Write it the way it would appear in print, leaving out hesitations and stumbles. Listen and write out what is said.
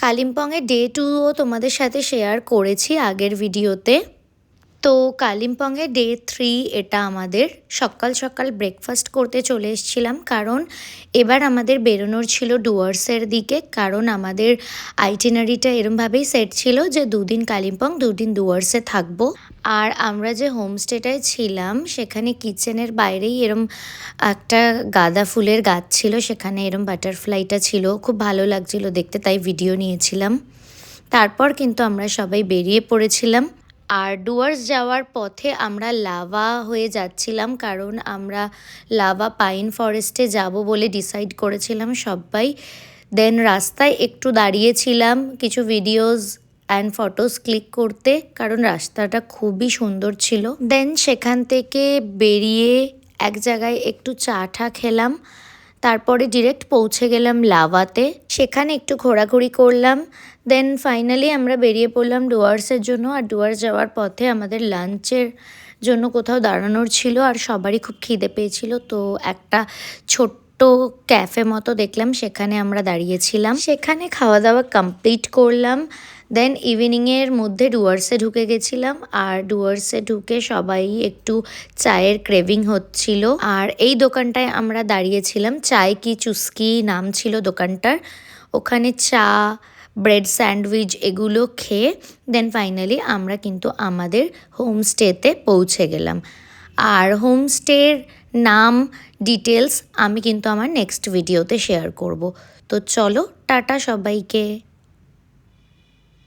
কালিম্পংয়ের day 2ও তোমাদের সাথে share করেছি আগের ভিডিওতে। তো কালিম্পংয়ের ডে 3 এটা আমাদের সকাল সকাল ব্রেকফাস্ট করতে চলে এসেছিলাম, কারণ এবার আমাদের বেরোনোর ছিল ডুয়ার্সের দিকে। কারণ আমাদের আইটিনারিটা এরমভাবেই সেট ছিল যে 2 দিন কালিম্পং 2 দিন ডুয়ার্সে থাকবো। আর আমরা যে হোমস্টেটায় ছিলাম সেখানে কিচেনের বাইরেই এরম একটা গাঁদা ফুলের গাছ ছিল, সেখানে এরম বাটারফ্লাইটা ছিল, খুব ভালো লাগছিল দেখতে, তাই ভিডিও নিয়েছিলাম। তারপর কিন্তু আমরা সবাই বেরিয়ে পড়েছিলাম। আর ডুয়ার্স যাওয়ার পথে আমরা লাভা হয়ে যাচ্ছিলাম, কারণ আমরা লাভা পাইন ফরেস্টে যাব বলে ডিসাইড করেছিলাম সবাই। দেন রাস্তায় একটু দাঁড়িয়েছিলাম কিছু ভিডিওস অ্যান্ড ফটোস ক্লিক করতে, কারণ রাস্তাটা খুবই সুন্দর ছিল। দেন সেখান থেকে বেরিয়ে এক জায়গায় একটু চা টা খেলাম, তারপরে ডিরেক্ট পৌঁছে গেলাম লাভাতে, সেখানে একটু ঘোরাঘুরি করলাম। দেন ফাইনালি আমরা বেরিয়ে পড়লাম ডুয়ার্সের জন্য। আর ডুয়ার্স যাওয়ার পথে আমাদের লাঞ্চের জন্য কোথাও দাঁড়ানোর ছিল, আর সবারই খুব খিদে পেয়েছিল, তো একটা ছোট্ট ক্যাফে মতো দেখলাম, সেখানে আমরা দাঁড়িয়েছিলাম, সেখানে খাওয়া দাওয়া কমপ্লিট করলাম। দেন ইভিনিংয়ের মধ্যে ডুয়ার্সে ঢুকে গেছিলাম, আর ডুয়ার্সে ঢুকে সবাই একটু চায়ের ক্রেভিং হচ্ছিল। আর এই দোকানটায় আমরা দাঁড়িয়েছিলাম, চায় কি চুস্কি নাম ছিল দোকানটার। ওখানে চা, ব্রেড স্যান্ডউইচ এগুলো খেয়ে দেন ফাইনালি আমরা কিন্তু আমাদের হোমস্টেতে পৌঁছে গেলাম। আর হোমস্টের নাম ডিটেলস আমি কিন্তু আমার নেক্সট ভিডিওতে শেয়ার করব। তো চলো, টাটা সবাইকে।